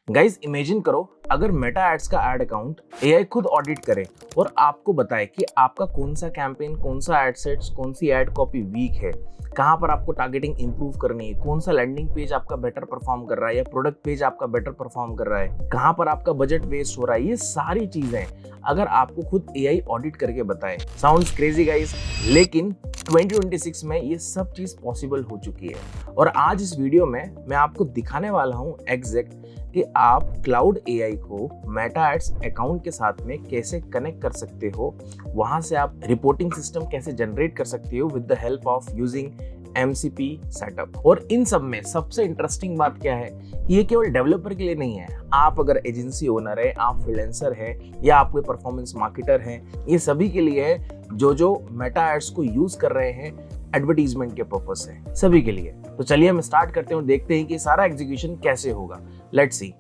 Guys imagine करो अगर Meta ads का एड अकाउंट एआई खुद ऑडिट करे और आपको बताए कि आपका कौन सा कैंपेन, कौन सा एड सेट्स, कौन सी एड कॉपी वीक है, कहां पर आपको टारगेटिंग इंप्रूव करनी है, कौन सा लैंडिंग पेज आपका बेटर परफॉर्म कर रहा है या प्रोडक्ट पेज आपका बेटर परफॉर्म कर रहा है, कहां पर आपका बजट वेस्ट हो रहा है। ये सारी चीजें अगर आपको खुद एआई ऑडिट करके बताए, साउंड्स क्रेजी गाइस, लेकिन 2026 में ये सब चीज पॉसिबल हो चुकी है। और आज इस वीडियो में मैं आपको दिखाने वाला हूं एग्जैक्ट कि आप क्लाउड एआई को मेटा एड्स अकाउंट के साथ में कैसे कनेक्ट कर सकते हो, वहां से आप रिपोर्टिंग सिस्टम कैसे जनरेट कर सकते हो with the help of using MCP setup. और इन सब में सबसे इंटरेस्टिंग बात क्या है, ये केवल डेवलपर के लिए नहीं है। आप अगर एजेंसी ओनर है, आप फ्रीलांसर है या आप कोई परफॉर्मेंस मार्केटर हैं, ये सभी के लिए है जो मेटा एड्स को यूज कर रहे हैं एडवर्टीजमेंट के पर्पस से, सभी के लिए। तो चलिए हम स्टार्ट करते हैं और देखते हैं कि सारा एग्जीक्यूशन कैसे होगा। Let's see.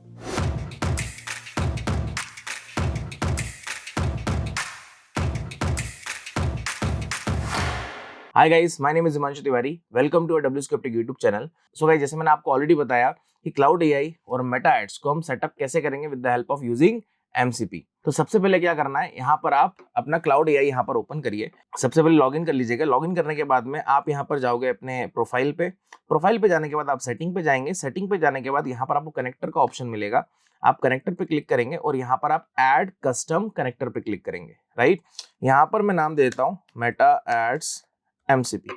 Hi guys, my name is Himanshu Tiwari. Welcome to W script YouTube channel. So guys, जैसे मैंने आपको ऑलरेडी बताया कि क्लाउड एआई और मेटा एड्स को हम सेटअप कैसे करेंगे with the help of using MCP। तो सबसे पहले क्या करना है, यहाँ पर आप अपना क्लाउड एआई यहाँ पर ओपन करिए। सबसे पहले लॉगिन कर लीजिएगा। लॉगिन करने के बाद में आप यहाँ पर जाओगे अपने प्रोफाइल पे। प्रोफाइल पे जाने के बाद आप सेटिंग पे जाएंगे। सेटिंग पे जाने के बाद यहाँ पर आपको कनेक्टर का ऑप्शन मिलेगा। आप कनेक्टर पे क्लिक करेंगे और यहाँ पर आप ऐड कस्टम कनेक्टर पे क्लिक करेंगे। राइट, यहाँ पर मैं नाम दे देता हूँ मेटा एड्स MCP।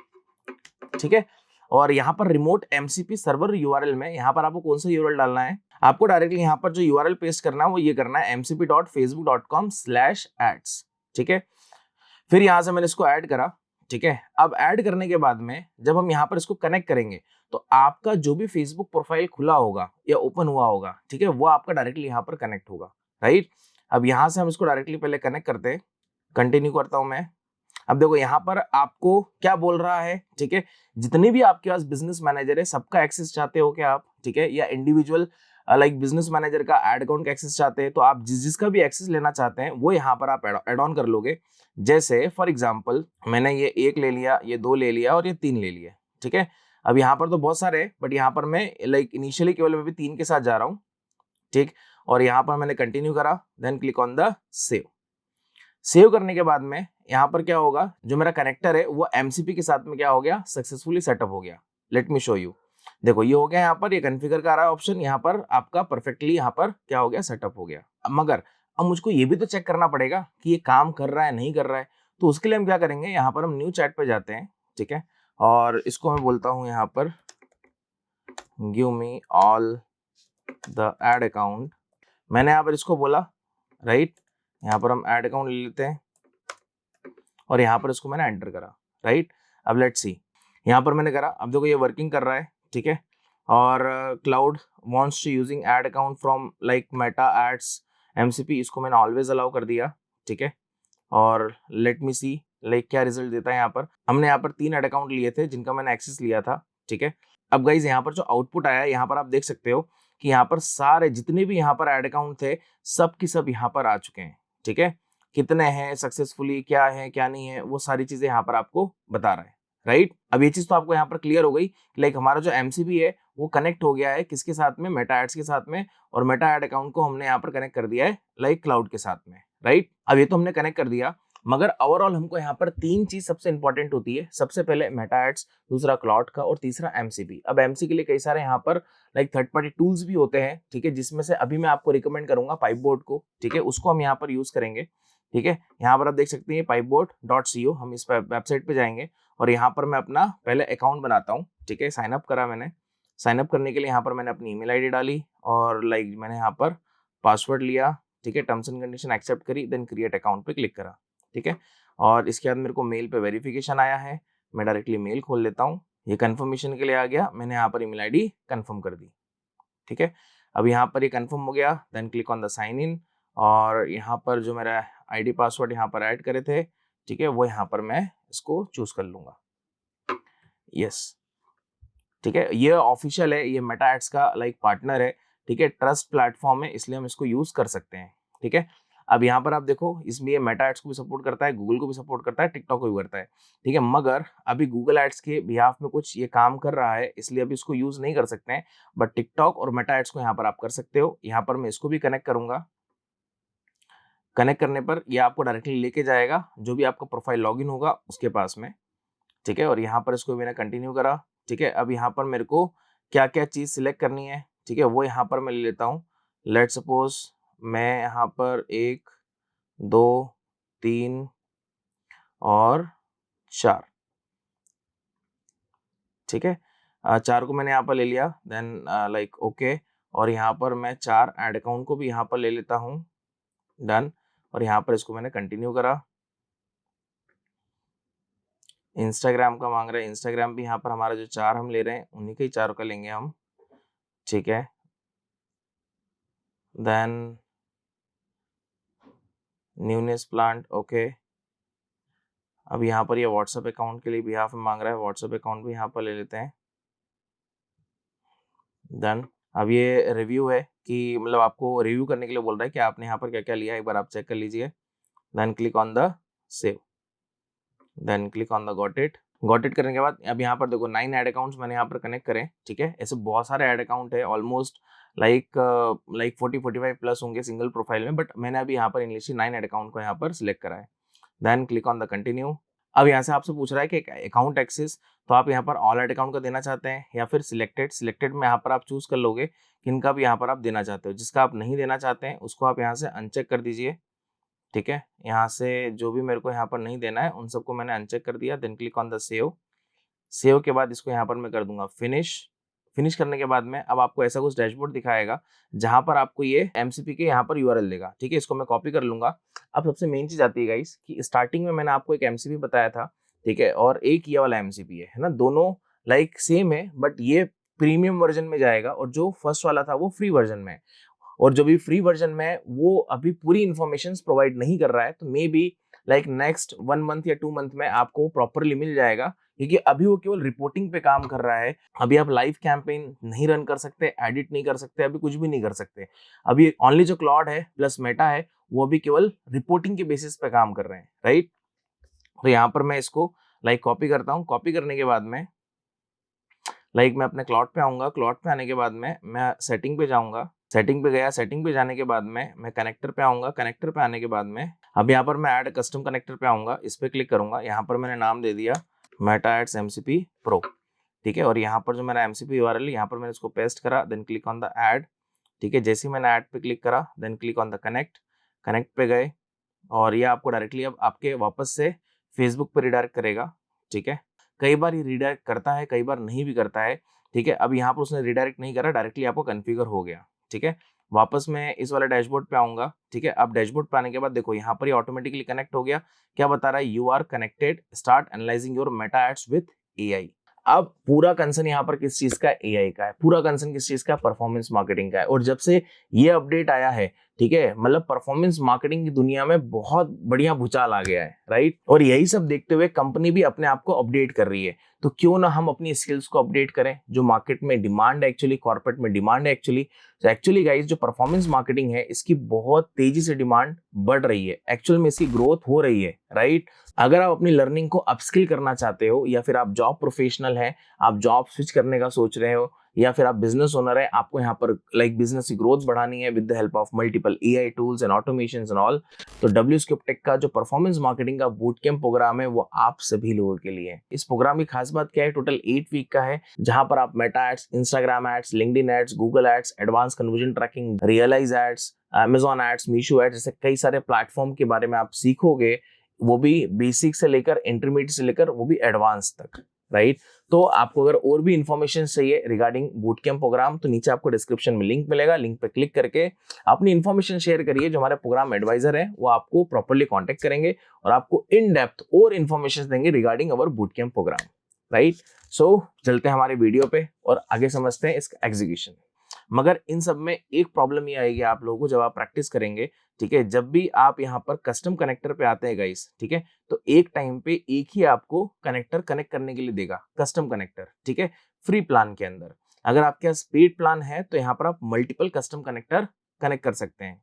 ठीक है, और यहाँ पर रिमोट MCP सर्वर URL में यहाँ पर आपको कौन सा URL डालना है, आपको डायरेक्टली यहाँ पर जो URL पेस्ट करना है वो ये करना है mcp.facebook.com/ads। ठीक है, फिर यहाँ से मैंने इसको ऐड करा। ठीक है, अब ऐड करने के बाद में जब हम यहाँ पर इसको कनेक्ट करेंगे तो आपका जो भी फेसबुक प्रोफाइल खुला होगा या ओपन हुआ होगा, ठीक है, वो आपका डायरेक्टली यहाँ पर कनेक्ट होगा। राइट, अब यहाँ से हम इसको डायरेक्टली पहले कनेक्ट करते हैं। कंटिन्यू करता हूँ मैं। अब देखो यहाँ पर आपको क्या बोल रहा है। ठीक है, जितने भी आपके पास बिजनेस मैनेजर है सबका एक्सेस चाहते हो क्या आप, ठीक है, या इंडिविजुअल लाइक बिजनेस मैनेजर का एड अकाउंट का एक्सेस चाहते हैं, तो आप जिसका भी एक्सेस लेना चाहते हैं वो यहाँ पर आप एड ऑन कर लोगे। जैसे फॉर एग्जाम्पल मैंने ये 1 ले लिया, ये 2 ले लिया और ये 3 ले लिया। ठीक है, अब यहाँ पर तो बहुत सारे है बट यहाँ पर मैं लाइक इनिशियली केवल मैं भी 3 के साथ जा रहा हूँ। ठीक, और यहाँ पर मैंने कंटिन्यू करा, then click on the save. Save करने के बाद में यहाँ पर क्या होगा, जो मेरा कनेक्टर है वो MCP के साथ में क्या हो गया, सक्सेसफुली सेटअप हो गया। Let me show you. देखो ये हो गया, यहाँ पर ये कॉन्फ़िगर का आ रहा है ऑप्शन, यहाँ पर आपका परफेक्टली यहाँ पर क्या हो गया, सेटअप हो गया। मगर अब मुझको ये भी तो चेक करना पड़ेगा कि ये काम कर रहा है नहीं कर रहा है। तो उसके लिए हम क्या करेंगे, यहाँ पर हम न्यू चैट पे जाते हैं। ठीक है, और इसको मैं बोलता हूँ यहाँ पर give me all the ad account. मैंने यहाँ पर इसको बोला। राइट, यहाँ पर हम एड अकाउंट ले लेते हैं और यहाँ पर इसको मैंने एंटर करा। राइट, अब लेट्स सी, यहाँ पर मैंने करा। अब देखो ये वर्किंग कर रहा है। ठीक है, और Claude wants to using ad account from like Meta ads MCP, इसको मैंने ऑलवेज अलाउ कर दिया। ठीक है, और लेट मी सी लाइक क्या रिजल्ट देता है। यहाँ पर हमने यहाँ पर 3 एड अकाउंट लिए थे जिनका मैंने एक्सेस लिया था। ठीक है, अब गाइज यहाँ पर जो आउटपुट आया है, यहाँ पर आप देख सकते हो कि यहाँ पर सारे जितने भी यहाँ पर एड अकाउंट थे सब की सब यहाँ पर आ चुके हैं। ठीक है, कितने हैं सक्सेसफुली, क्या है क्या नहीं है, वो सारी चीजें यहाँ पर आपको बता रहा है। राइट, अब ये चीज तो आपको यहाँ पर क्लियर हो गई, लाइक हमारा जो MCP है वो कनेक्ट हो गया है किसके साथ में, मेटा एड्स के साथ में, और मेटा एड अकाउंट को हमने यहाँ पर कनेक्ट कर दिया है लाइक क्लाउड के साथ में। राइट, अब ये तो हमने कनेक्ट कर दिया, मगर ओवरऑल हमको यहाँ पर 3 चीज सबसे इंपॉर्टेंट होती है। सबसे पहले मेटा एड्स, दूसरा क्लाउड का, और तीसरा MCP। अब MCP के लिए कई सारे यहाँ पर लाइक थर्ड पार्टी टूल्स भी होते हैं। ठीक है, जिसमें से अभी मैं आपको रिकमेंड करूंगा पाइपबोर्ड को। ठीक है, उसको हम यहाँ पर यूज करेंगे। ठीक है, यहाँ पर आप देख सकते हैं pipeboard.co, हम इस वेबसाइट पे जाएंगे और यहाँ पर मैं अपना पहले अकाउंट बनाता हूँ। ठीक है, साइन अप करा मैंने। साइन अप करने के लिए यहाँ पर मैंने अपनी ईमेल आईडी डाली और लाइक मैंने यहाँ पर पासवर्ड लिया। ठीक है, टर्म्स एंड कंडीशन एक्सेप्ट करी, देन क्रिएट अकाउंट पे क्लिक करा। ठीक है, और इसके बाद मेरे को मेल पे वेरिफिकेशन आया है, मैं डायरेक्टली मेल खोल लेता हूँ। ये कंफर्मेशन के लिए आ गया, मैंने यहाँ पर ईमेल आईडी कंफर्म कर दी। ठीक है, अब यहाँ पर ये कंफर्म हो गया, then click on the sign in, और यहाँ पर जो मेरा आईडी पासवर्ड यहाँ पर ऐड करे थे, ठीक है, वो यहाँ पर मैं इसको चूज कर लूंगा। यस, ठीक है, ये ऑफिशियल है, ये मेटा एड्स का लाइक पार्टनर है। ठीक है, ट्रस्ट प्लेटफॉर्म है, इसलिए हम इसको यूज कर सकते हैं। ठीक है, अब यहाँ पर आप देखो, इसमें ये मेटा एड्स को भी सपोर्ट करता है, गूगल को भी सपोर्ट करता है, टिकटॉक को भी करता है, ठीक है। मगर अभी गूगल एड्स के बिहाफ में कुछ ये काम कर रहा है, इसलिए अभी इसको यूज नहीं कर सकते हैं, बट टिकटॉक और मेटा एड्स को यहाँ पर आप कर सकते हो। यहाँ पर मैं इसको भी कनेक्ट करूंगा। कनेक्ट करने पर ये आपको डायरेक्टली लेके जाएगा जो भी आपका प्रोफाइल लॉगिन होगा उसके पास में, ठीक है। और यहाँ पर इसको मैंने कंटिन्यू करा, ठीक है। अब यहाँ पर मेरे को क्या क्या चीज़ सिलेक्ट करनी है, ठीक है, वो यहाँ पर मैं ले लेता हूँ। लेट सपोज मैं यहाँ पर 1 2 3 और 4, ठीक है। 4 को मैंने यहाँ पर ले लिया, देन लाइक ओके। और यहाँ पर मैं 4 ऐड अकाउंट को भी यहाँ पर ले लेता हूँ, डन। और यहाँ पर इसको मैंने कंटिन्यू करा। इंस्टाग्राम का मांग रहा है, इंस्टाग्राम भी यहाँ पर हमारा जो 4 हम ले रहे हैं उन्हीं के ही 4 का लेंगे हम, ठीक है। देन न्यूनेस प्लांट, ओके। अब यहाँ पर ये व्हाट्सएप अकाउंट के लिए भी यहाँ पर मांग रहा है, व्हाट्सएप अकाउंट भी यहाँ पर ले लेते हैं, डन। अब ये रिव्यू है कि मतलब आपको रिव्यू करने के लिए बोल रहा है कि आपने यहाँ पर क्या क्या लिया, एक बार आप चेक कर लीजिए। Then click on the save, then click on the got it करने के बाद अब यहाँ पर देखो 9 ऐड अकाउंट्स मैंने यहाँ पर कनेक्ट करें, ठीक है। ऐसे बहुत सारे ऐड अकाउंट है, ऑलमोस्ट लाइक 40-45 प्लस होंगे सिंगल प्रोफाइल में, बट मैंने अभी यहाँ पर इंग्लिश 9 ऐड अकाउंट को यहाँ पर सिलेक्ट करा है। Then click on the continue. अब यहाँ से आपसे पूछ रहा है कि अकाउंट एक्सेस, तो आप यहाँ पर ऑल ऐड अकाउंट का देना चाहते हैं या फिर सिलेक्टेड में यहाँ पर आप चूज कर लोगे किनका भी यहाँ पर आप देना चाहते हो। जिसका आप नहीं देना चाहते हैं उसको आप यहाँ से अनचेक कर दीजिए, ठीक है। यहाँ से जो भी मेरे को यहाँ पर नहीं देना है उन सबको मैंने अनचेक कर दिया। Then click on the save के बाद इसको यहाँ पर मैं कर दूंगा फिनिश करने के बाद में अब आपको ऐसा कुछ डैशबोर्ड दिखाएगा जहां पर आपको ये एमसीपी के यहाँ पर यूआरएल देगा, ठीक है। इसको मैं कॉपी कर लूंगा। अब सबसे मेन चीज आती है गाइस कि स्टार्टिंग में मैंने आपको एक एमसीपी बताया था, ठीक है, और एक ये वाला एमसीपी है ना, दोनों लाइक सेम है, बट ये प्रीमियम वर्जन में जाएगा और जो फर्स्ट वाला था वो फ्री वर्जन में है। और जो भी फ्री वर्जन में है वो अभी पूरी इंफॉर्मेशन प्रोवाइड नहीं कर रहा है, तो may be like next 1 month या 2 मंथ में आपको प्रॉपरली मिल जाएगा, क्योंकि अभी वो केवल रिपोर्टिंग पे काम कर रहा है। अभी आप लाइव कैंपेन नहीं रन कर सकते, एडिट नहीं कर सकते, अभी कुछ भी नहीं कर सकते। अभी ओनली जो क्लॉड है प्लस मेटा है वो अभी केवल रिपोर्टिंग के बेसिस पे काम कर रहे हैं, राइट। तो यहाँ पर मैं इसको लाइक कॉपी करता हूँ। कॉपी करने के बाद में लाइक मैं अपने क्लॉड पे आऊंगा। क्लॉड पे आने के बाद में मैं सेटिंग पे जाऊंगा। सेटिंग पे गया, सेटिंग पे जाने के बाद में मैं कनेक्टर पे आऊंगा। कनेक्टर पे आने के बाद में अब यहाँ पर मैं ऐड कस्टम कनेक्टर पे आऊंगा, इस पे क्लिक करूंगा। यहाँ पर मैंने नाम दे दिया मेटा एड्स एमसीपी प्रो, ठीक है। और यहाँ पर जो मेरा एमसीपी यूआरएल है यहाँ पर मैंने इसको पेस्ट करा। Then click on the add, ठीक है। जैसे ही मैंने ऐड पे क्लिक करा then click on the connect पे गए और ये आपको डायरेक्टली अब आपके वापस से फेसबुक पे रिडायरेक्ट करेगा, ठीक है। कई बार ये रिडायरेक्ट करता है, कई बार नहीं भी करता है, ठीक है। अब यहाँ पर उसने रिडायरेक्ट नहीं करा, डायरेक्टली आपको कॉन्फ़िगर हो गया, ठीक है। वापस मैं इस वाले डैशबोर्ड पे आऊंगा, ठीक है। अब डैशबोर्ड पे आने के बाद देखो यहाँ पर ये ऑटोमेटिकली कनेक्ट हो गया। क्या बता रहा है, you are connected, start analysing your Meta ads with AI. अब पूरा कंसर्न यहाँ पर किस चीज का, एआई का है। पूरा कंसर्न किस चीज का, परफॉर्मेंस मार्केटिंग का है। और जब से ये अपडेट आया है, ठीक है, मतलब परफॉर्मेंस मार्केटिंग की दुनिया में बहुत बढ़िया भूचाल आ गया है, राइट। और यही सब देखते हुए कंपनी भी अपने आप को अपडेट कर रही है। तो क्यों ना हम अपनी स्किल्स को अपडेट करें, जो मार्केट में डिमांड है, एक्चुअली कॉर्पोरेट में डिमांड है एक्चुअली। तो एक्चुअली गाइस जो परफॉर्मेंस मार्केटिंग है इसकी बहुत तेजी से डिमांड बढ़ रही है, एक्चुअल में इसकी ग्रोथ हो रही है, राइट। अगर आप अपनी लर्निंग को अपस्किल करना चाहते हो या फिर आप जॉब प्रोफेशनल हैं, आप जॉब स्विच करने का सोच रहे हो, या फिर आप बिजनेस ओनर है, आपको यहाँ पर लाइक बिजनेस की ग्रोथ बढ़ानी है with the help of multiple AI tools and automations and all, तो WScope Tech का जो परफॉर्मेंस मार्केटिंग का बूट कैंप प्रोग्राम है वो आप सभी लोगों के लिए है। इस प्रोग्राम की खास बात क्या है, टोटल 8 वीक का है, जहां पर आप Meta ads, Instagram ads, LinkedIn ads, Google ads, advance conversion tracking, realise ads, Amazon ads, Meesho ads, जैसे कई सारे प्लेटफॉर्म के बारे में आप सीखोगे, वो भी बेसिक से लेकर इंटरमीडिएट से लेकर वो भी एडवांस तक, राइट। तो आपको अगर और भी इंफॉर्मेशन चाहिए रिगार्डिंग बूट कैंप प्रोग्राम तो नीचे आपको डिस्क्रिप्शन में लिंक मिलेगा, लिंक पे क्लिक करके अपनी इंफॉर्मेशन शेयर करिए। जो हमारे प्रोग्राम एडवाइजर है वो आपको प्रॉपर्ली कांटेक्ट करेंगे और आपको इन डेप्थ और इंफॉर्मेशन देंगे रिगार्डिंग अवर बूट कैंप प्रोग्राम, राइट। सो चलते हैं हमारे वीडियो पे और आगे समझते हैं इसका एग्जीक्यूशन। मगर इन सब में एक प्रॉब्लम ये आएगी आप लोगों को जब आप प्रैक्टिस करेंगे, ठीक है। जब भी आप यहाँ पर कस्टम कनेक्टर पे आते हैं गाइस, ठीक है, तो एक टाइम पे एक ही आपको कनेक्टर कनेक्ट करने के लिए देगा, कस्टम कनेक्टर, ठीक है, फ्री प्लान के अंदर। अगर आपके पास पेड प्लान है तो यहाँ पर आप मल्टीपल कस्टम कनेक्टर कनेक्ट कर सकते हैं।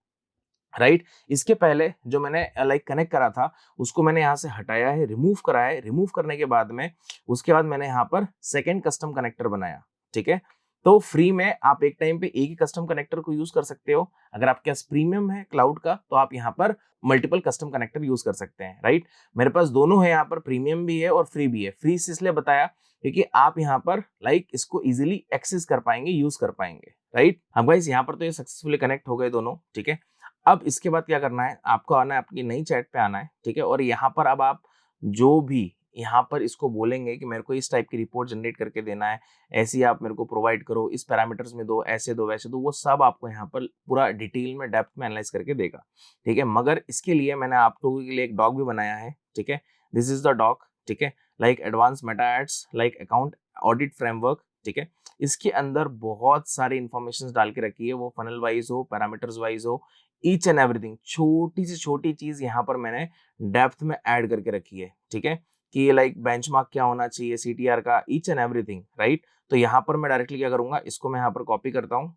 राइट। इसके पहले जो मैंने लाइक कनेक्ट करा था उसको मैंने यहाँ से हटाया है, रिमूव करा है। रिमूव करने के बाद में उसके बाद मैंने यहाँ पर सेकेंड कस्टम कनेक्टर बनाया, ठीक है। तो फ्री में आप एक टाइम पे एक ही कस्टम कनेक्टर को यूज कर सकते हो। अगर आपके पास प्रीमियम है क्लाउड का तो आप यहाँ पर मल्टीपल कस्टम कनेक्टर यूज कर सकते हैं, राइट। मेरे पास दोनों है, यहाँ पर प्रीमियम भी है और फ्री भी है। फ्री इसलिए बताया क्योंकि आप यहाँ पर लाइक इसको इजीली एक्सेस कर पाएंगे, यूज कर पाएंगे, राइट। अब गाइस यहाँ पर तो ये सक्सेसफुली कनेक्ट हो गए दोनों, ठीक है। अब इसके बाद क्या करना है, आपको आना है, आपकी नई चैट पे आना है, ठीक है। और यहाँ पर अब आप जो भी यहाँ पर इसको बोलेंगे कि मेरे को इस टाइप की रिपोर्ट जनरेट करके देना है, ऐसी आप मेरे को प्रोवाइड करो, इस पैरामीटर्स में दो, ऐसे दो, वैसे दो, वो सब आपको यहाँ पर पूरा डिटेल में डेप्थ में एनालाइज करके देगा, ठीक है। मगर इसके लिए मैंने आप लोगों के लिए एक डॉग भी बनाया है, ठीक है। दिस इज द डॉग, ठीक है, like advance Meta ads like account audit framework, ठीक है। इसके अंदर बहुत सारी इंफॉर्मेशन डाल के रखी है, वो फनल वाइज हो, पैरामीटर्स वाइज हो, ईच एंड एवरीथिंग, छोटी से छोटी चीज यहाँ पर मैंने डेप्थ में ऐड करके रखी है, ठीक है। कि ये लाइक बेंचमार्क क्या होना चाहिए सीटीआर का, ईच एंड एवरीथिंग, राइट। तो यहाँ पर मैं डायरेक्टली क्या करूंगा, इसको मैं यहाँ पर कॉपी करता हूँ,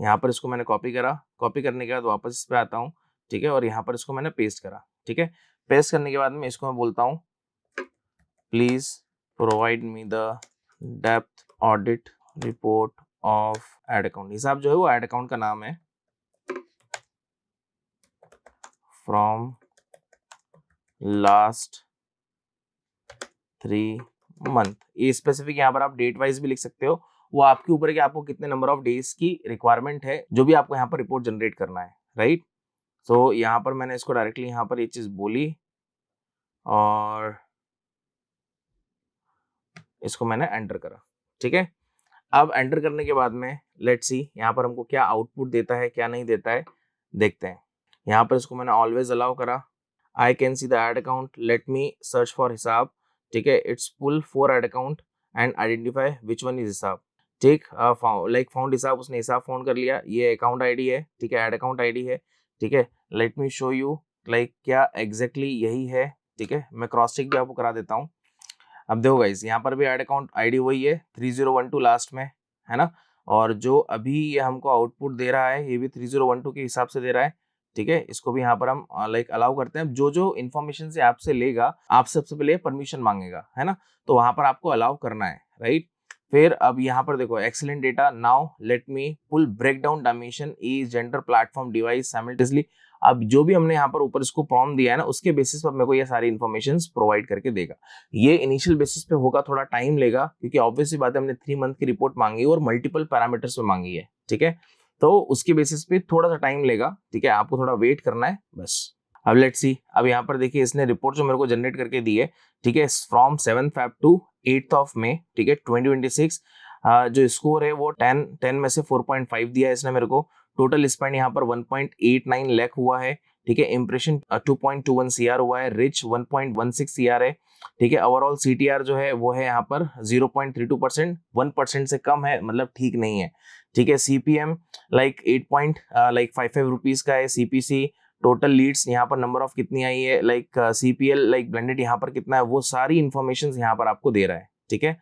यहाँ पर इसको मैंने कॉपी करा। कॉपी करने के बाद वापस इस पे आता हूँ, ठीक है। और यहाँ पर इसको मैंने पेस्ट करा, ठीक है। पेस्ट करने के बाद में इसको मैं बोलता हूँ please provide me the depth audit report of ad account. हिसाब जो है वो एड अकाउंट का नाम है, फ्रॉम लास्ट 3 मंथ। ये स्पेसिफिक यहाँ पर आप डेट वाइज भी लिख सकते हो, वो आपके ऊपर है कि आपको कितने नंबर ऑफ डेज की रिक्वायरमेंट है, जो भी आपको यहाँ पर रिपोर्ट जनरेट करना है, राइट। तो यहाँ पर मैंने इसको डायरेक्टली यहाँ पर ये चीज बोली और इसको मैंने एंटर करा, ठीक है। अब एंटर करने के बाद में लेट्स सी यहाँ पर हमको क्या आउटपुट देता है, क्या नहीं देता है, देखते हैं। यहाँ पर इसको मैंने ऑलवेज अलाउ करा। I can see the ad account, let me search for हिसाब, ठीक है। It's pull for ad account and identify which one is हिसाब, ठीक। लाइक फाउंड हिसाब, उसने हिसाब फाउंड कर लिया, ये अकाउंट आईडी है, ठीक है, एड अकाउंट आईडी है, ठीक है। Let me show you like क्या एग्जैक्टली यही है, ठीक है। मैं क्रॉस चेक भी आपको करा देता हूँ। अब देखो गाइस यहाँ पर भी एड अकाउंट आईडी वही है, 3012 लास्ट में, है ना। और जो अभी ये हमको आउटपुट दे रहा है ये भी 3012 के हिसाब से दे रहा है, ठीक है। इसको भी यहाँ पर हम लाइक अलाउ करते हैं। जो जो इन्फॉर्मेशन से आपसे लेगा, आपसे सबसे पहले परमिशन मांगेगा, है ना, तो वहां पर आपको अलाउ करना है, राइट। फिर अब यहाँ पर देखो excellent data, now let me pull break down dimension is gender platform device simultaneously. अब जो भी हमने यहाँ पर ऊपर इसको प्रॉम्प्ट दिया है ना, उसके बेसिस पर मेरे को ये सारी इन्फॉर्मेशन प्रोवाइड करके देगा। ये इनिशियल बेसिस पे होगा, थोड़ा टाइम लेगा, क्योंकि ऑब्वियसली बात है हमने 3 मंथ की रिपोर्ट मांगी और मल्टीपल पैरामीटर्स पे मांगी है, ठीक है। तो उसके बेसिस पे थोड़ा सा टाइम लेगा, ठीक है, आपको थोड़ा वेट करना है बस। अब लेट्स सी, अब यहाँ पर देखिए इसने रिपोर्ट जो मेरे को जनरेट करके दी है, ठीक है, फ्रॉम 7 Feb टू 8 May, ठीक है, 2026। जो स्कोर है वो 10 में से 4.5 दिया है इसने मेरे को। टोटल स्पेंड यहाँ पर 1.89 लाख हुआ है, ठीक है। इंप्रेशन 2.21 CR हुआ है, रिच 1.16 CR है, ठीक है। ओवरऑल CTR जो है वो है यहाँ पर 0.32%, 1% से कम है, मतलब ठीक नहीं है, ठीक है। CPM लाइक 8.55 रुपीज का है। CPC, टोटल लीड्स यहाँ पर नंबर ऑफ कितनी आई है, लाइक CPL लाइक ब्लेंडेड यहाँ पर कितना है, वो सारी इन्फॉर्मेशन यहाँ पर आपको दे रहा है, ठीक है।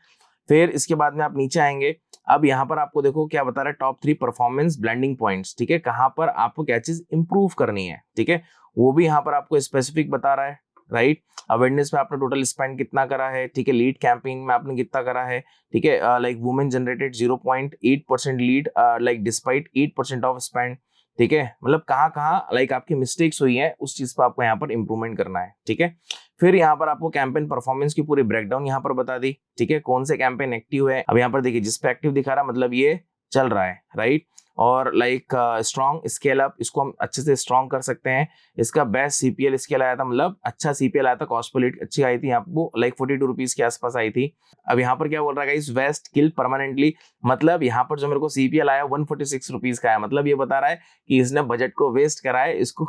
फिर इसके बाद में आप नीचे आएंगे। अब यहाँ पर आपको देखो क्या बता रहा है, टॉप 3 परफॉर्मेंस ब्लेंडिंग पॉइंट्स, ठीक है, कहाँ पर आपको क्या चीज इंप्रूव करनी है, ठीक है, वो भी यहाँ पर आपको स्पेसिफिक बता रहा है, राइट। अवेयरनेस में आपने टोटल स्पेंड कितना करा है, ठीक है। लीड कैंपेनिंग में आपने कितना करा है, ठीक है, like women generated 0.8% lead like despite 8% of spend, ठीक है। मतलब कहाँ कहाँ लाइक आपकी मिस्टेक्स हुई है, उस चीज पर आपको यहाँ पर इंप्रूवमेंट करना है, ठीक है। फिर यहाँ पर आपको कैंपेन परफॉर्मेंस की पूरी ब्रेकडाउन यहाँ पर बता दी, ठीक है, कौन से कैंपेन एक्टिव है। अब यहाँ पर देखिए जिस पे एक्टिव दिखा रहा है मतलब ये चल रहा है, राइट। और लाइक स्ट्रॉन्ग स्केल अप, इसको हम अच्छे से स्ट्रॉन्ग कर सकते हैं। इसका बेस्ट CPL स्केल आया था, मतलब अच्छा CPL आया था, कॉस्ट पर लीड अच्छी आई थी, आपको लाइक 42 रुपीज के आसपास आई थी। अब यहाँ पर क्या बोल रहा है इस वेस्ट किल परमानेंटली, मतलब यहाँ पर जो मेरे को CPL आया 146 रुपीज का है, मतलब ये बता रहा है कि इसने बजट को वेस्ट करा है, इसको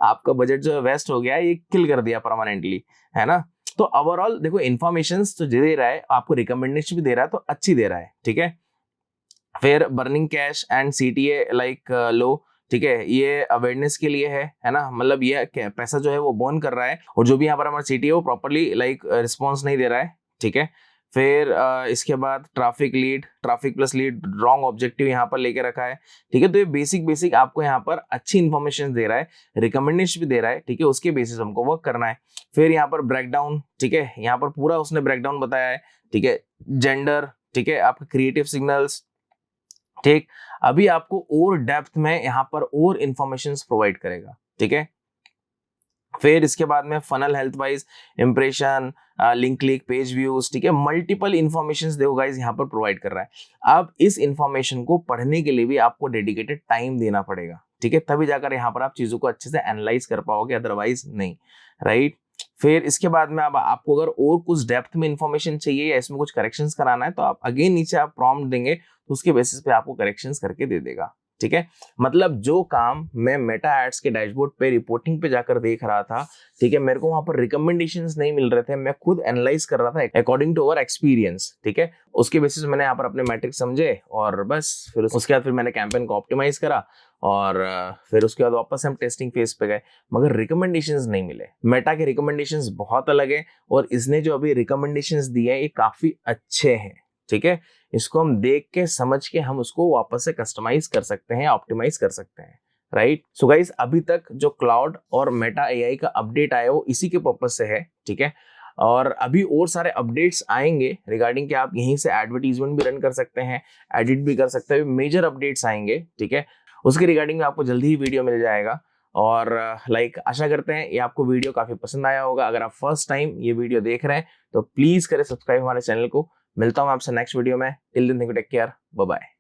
आपका बजट जो वेस्ट हो गया है, ये किल कर दिया परमानेंटली, है ना। तो ओवरऑल देखो इन्फॉर्मेशन तो दे रहा है, आपको रिकमेंडेशन भी दे रहा है, तो अच्छी दे रहा है, ठीक है। फिर burning cash and CTA like लो, ठीक है, ये अवेयरनेस के लिए है ना, मतलब ये पैसा जो है वो बर्न कर रहा है, और जो भी यहाँ पर हमारा CTA वो प्रॉपरली लाइक रिस्पॉन्स नहीं दे रहा है, ठीक है। फिर इसके बाद traffic lead, traffic plus lead, wrong objective यहाँ पर लेके रखा है, ठीक है। तो ये बेसिक आपको यहाँ पर अच्छी इन्फॉर्मेशन दे रहा है, रिकमेंडेशन भी दे रहा है, ठीक है। उसके बेसिस हमको वर्क करना है। फिर यहाँ पर ब्रेकडाउन, ठीक है, यहाँ पर पूरा उसने ब्रेकडाउन बताया है, ठीक है। जेंडर, ठीक है, आपके क्रिएटिव सिग्नल्स, ठीक। अभी आपको और डेप्थ में यहाँ पर और इंफॉर्मेशन प्रोवाइड करेगा, ठीक है। फिर इसके बाद में funnel health wise, impression, link click, page views, ठीक है, मल्टीपल इंफॉर्मेशन देखो गाइस यहाँ पर प्रोवाइड कर रहा है। अब इस इंफॉर्मेशन को पढ़ने के लिए भी आपको डेडिकेटेड टाइम देना पड़ेगा, ठीक है, तभी जाकर यहाँ पर आप चीजों को अच्छे से एनालाइज कर पाओगे, अदरवाइज नहीं, राइट। फिर इसके बाद में अब आपको अगर और कुछ डेप्थ में इंफॉर्मेशन चाहिए या इसमें कुछ करेक्शंस कराना है तो आप अगेन नीचे आप प्रॉम्प्ट देंगे तो उसके बेसिस पे आपको करेक्शंस करके दे देगा, ठीक है। मतलब जो काम मैं मेटा एड्स के डैशबोर्ड पे रिपोर्टिंग पे जाकर देख रहा था, ठीक है, मेरे को वहां पर रिकमेंडेशंस नहीं मिल रहे थे, मैं खुद एनालाइज कर रहा था अकॉर्डिंग टू अवर एक्सपीरियंस, ठीक है। उसके बेसिस मैंने यहाँ पर अपने मैट्रिक्स समझे और बस फिर उसके बाद फिर मैंने कैंपेन को ऑप्टिमाइज करा और फिर उसके बाद वापस हम टेस्टिंग फेज पे गए, मगर रिकमेंडेशंस नहीं मिले। मेटा के रिकमेंडेशंस बहुत अलग है और इसने जो अभी रिकमेंडेशंस दिए हैं ये काफी अच्छे हैं, ठीक है। इसको हम देख के समझ के हम उसको वापस से कस्टमाइज कर सकते हैं, ऑप्टिमाइज कर सकते हैं, राइट। सो गाइस अभी तक जो क्लाउड और मेटा एआई का अपडेट आया वो इसी के पर्पस से है, ठीक है। और अभी और सारे अपडेट्स आएंगे रिगार्डिंग कि आप यहीं से एडवर्टीजमेंट भी रन कर सकते हैं, एडिट भी कर सकते हैं, मेजर अपडेट्स आएंगे, ठीक है। उसके रिगार्डिंग में आपको जल्दी ही वीडियो मिल जाएगा और आशा करते हैं ये आपको वीडियो काफी पसंद आया होगा। अगर आप फर्स्ट टाइम ये वीडियो देख रहे हैं तो प्लीज करें सब्सक्राइब हमारे चैनल को। मिलता हूं आपसे नेक्स्ट वीडियो में। Till then take care, bye bye.